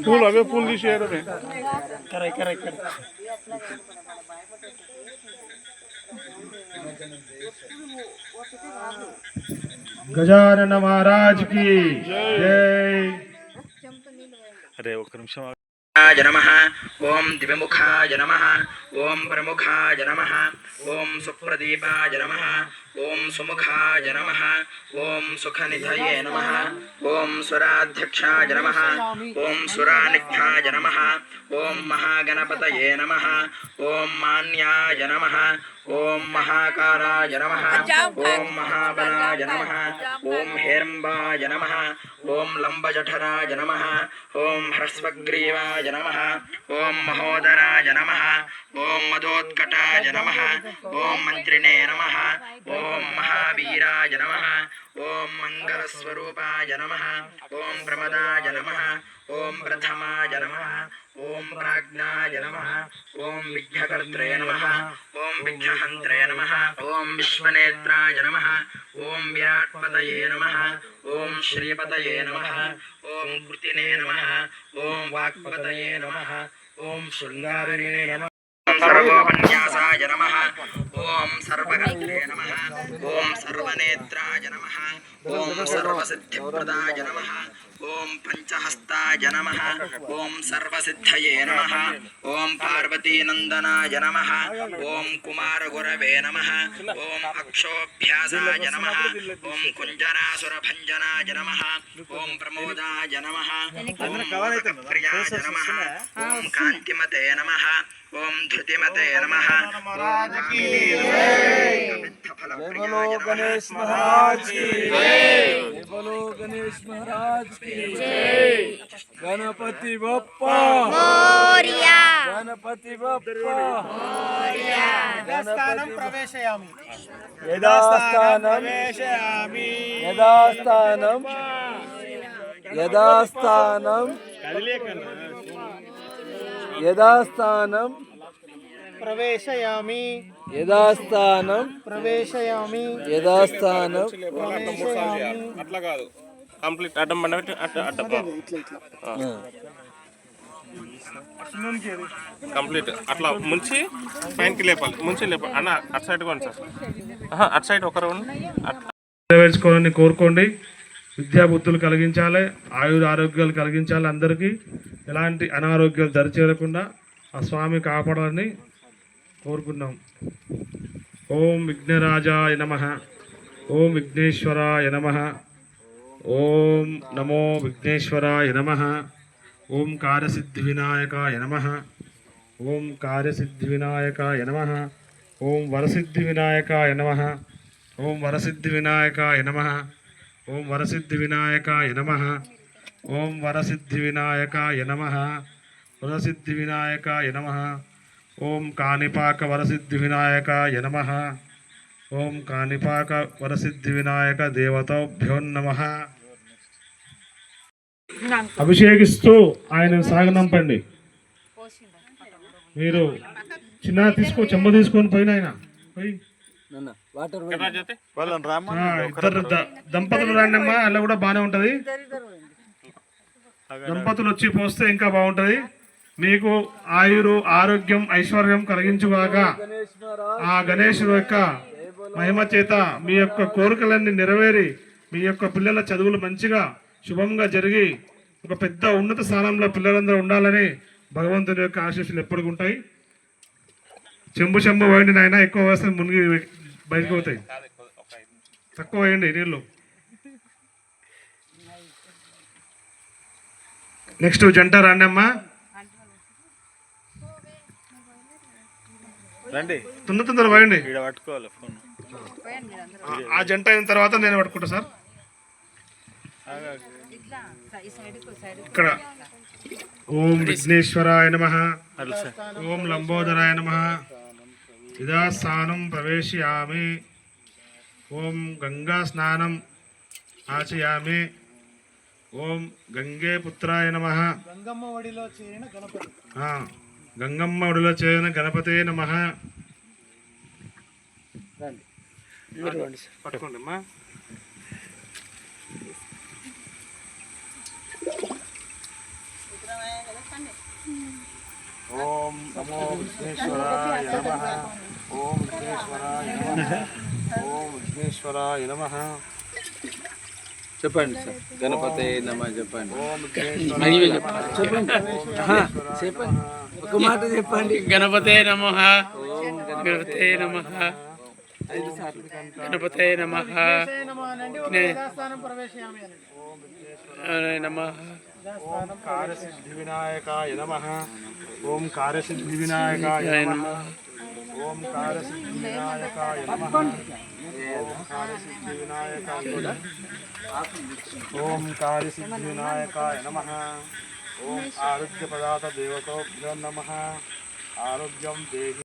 పూలు అవే పూలు తీసేయడమే. गजानन महाराज की जय। अरे ఒక్క నిమిషం नमः ओम दिव्यमुखाय नमः ओम प्रमुखाय नमः ओम सुप्रदीपाय नमः ओम सुमुखाय नमः ओम सुखनिधये नमः ओम सुराध्यक्षाय नमः ओम सुरानिध्याय नमः ओम महागणपतये नमः ओम मान्याय नमः ओम महाकाराय नमः ओम महाबलाय नमः ओम हेरम्बाय नमः ओम लंबजठराय नमः ओम ह्रस्वग्रीवाय नमः ओम महोदराय नमः ओम मदोत्कटाय नमः ओम मंत्रिणे नमः ओम महावीराय नमः ओम मंगलस्वरूपाय नमः ओम प्रमदाय नमः ओम प्रथमाय नमः ओम प्राज्ञाय नमः ओम विघ्नकर्त्रे नमः ओम विघ्नहन्त्रे नमः ओम विश्वनेत्राय नमः ओम विराट्पतये नमः ओम श्रीपतये नमः ओम कृतिने नमः ओम वाक्पतये नमः ओम शृंगारिणे नमः सर्वोपन्यासाय नमः ओम सर्वकर्त्रे नमः ओम सर्वनेत्राय नमः ओम सर्वसिद्धिप्रदाय नमः ओम पंचहस्ताय नमः ओम सर्वसिद्धये नमः ओम पार्वतीनंदनाय नमः ओम कुमारगुरवे नमः ओम अक्षोभ्यासाय नमः ओम कुंजरासुरभञ्जनाय नमः ओम प्रमोदाय नमः ओम प्रियाय नमः ओम कांतिमते नमः ओम धृतिमते नमः बोलो गणेश महाराज की जय। बोलो गणेश महाराज की जय। गणपति बप्पा मोरया। गणपति बप्पा मोरया। यदास्थानं प्रवेशयामि। यदास्थानं प्रवेशयामि। यदास्थानं यदास्थानं यदास्थानं प्रवेशयामि। यदास्थानं प्रवेशयामि। यदास्थानं అట్లా కాదు కంప్లీట్ అడ్డం పండబెట్టి కంప్లీట్ అట్లా ముంచి పైనకి లేపాలి ముంచి లేపాలి అన్న అటు సైడ్ కొండి సార్ అటు సైడ్ ఒక రౌండ్ నెరవేర్చుకోవాలని కోరుకోండి. విద్యాబుద్ధులు కలిగించాలి, ఆయుర ఆరోగ్యాలు కలిగించాలి. అందరికీ ఎలాంటి అనారోగ్యాలు దరిచేరకుండా ఆ స్వామి కాపాడాలని కోరుకున్నాం. ఓం విఘ్నరాజాయ నమః ఓం విఘ్నేశ్వరాయ నమః ఓం నమో విఘ్నేశ్వరాయ నమః ఓం కార్యసిద్ధి వినాయకాయ నమః ఓం కార్యసిద్ధి వినాయకాయ నమః ఓం వరసిద్ధి వినాయకాయ నమః ఓం వరసిద్ధి వినాయకాయ నమః ఓం వరసిద్ధి వినాయకాయ నమః ఓం వరసిద్ధి వినాయకాయ నమః వరసిద్ధి వినాయకాయ నమః ఓం కాణిపాక వరసిద్ధి వినాయకాయ నమః ఓం కాణిపాక వరసిద్ధి వినాయక దేవతాభ్యో నమః. అభిషేకిస్తూ ఆయన సాగనంపండి. మీరు చిన్న తీసుకో చెంబ తీసుకొని పోయిన ఆయన పోయి ఇద్దరు దంపతులు రాండమ్మా. అలా కూడా బాగానే ఉంటుంది. దంపతులు వచ్చి పోస్తే ఇంకా బాగుంటుంది. మీకు ఆయురు ఆరోగ్యం ఐశ్వర్యం కలిగించుగాక. ఆ గణేశుడు యొక్క మహిమ చేత మీ యొక్క కోరికలన్నీ నెరవేరి మీ యొక్క పిల్లల చదువులు మంచిగా శుభంగా జరిగి ఒక పెద్ద ఉన్నత స్థానంలో పిల్లలందరూ ఉండాలని భగవంతుని యొక్క ఆశీస్సులు ఎప్పటికి ఉంటాయి. చెంబు వేయండి నాయన. ఎక్కువ వేస్తే మునిగి బయటకు పోతాయి. తక్కువ వేయండి నీళ్ళు. నెక్స్ట్ జంట రండి అమ్మా. తొందర పోయండి. ఆ జంట అయిన తర్వాత నేను పట్టుకుంటా సార్. ఇక్కడ ఓం విఘ్నేశ్వరాయ నమః ఓం లంబోదరాయ నమః యథాస్థానం ప్రవేశయామి. ఓం గంగా స్నానం ఆచయామి. ఓం గంగే పుత్రాయ నమః. గంగమ్మ ఒడిలో చేరిన గణపతే నమః. పట్టుకోండి అమ్మా. ఓం నమో విఘ్నేశ్వరాయ నమః. ఓం విఘ్నేశ్వరాయ నమః. ఓం విఘ్నేశ్వరాయ నమః. చెప్పండి సార్. గణపతే నమః చెప్పండి. ఓం విఘ్నేశ్వరాయ నమః. చెప్పండి. ఒక మాట చెప్పండి. గణపతే నమః. గణపతే నమః. 5 సార్లు. గణపతే నమః. నమః. ఓం కార్యసిద్ధి వినాయకాయ నమః. ఓం కార్యసిద్ధి వినాయకాయ నమః. ఓం కార్యసిద్ధి వినాయకాయ నమః. ఓం కార్యసిద్ధి వినాయకాయ నమః. ఓం కార్యసిద్ధి వినాయకాయ నమః. ఓం ఆరోగ్య పదార్థ దేవతోభ్యో నమః. ఆరోగ్యం దేహి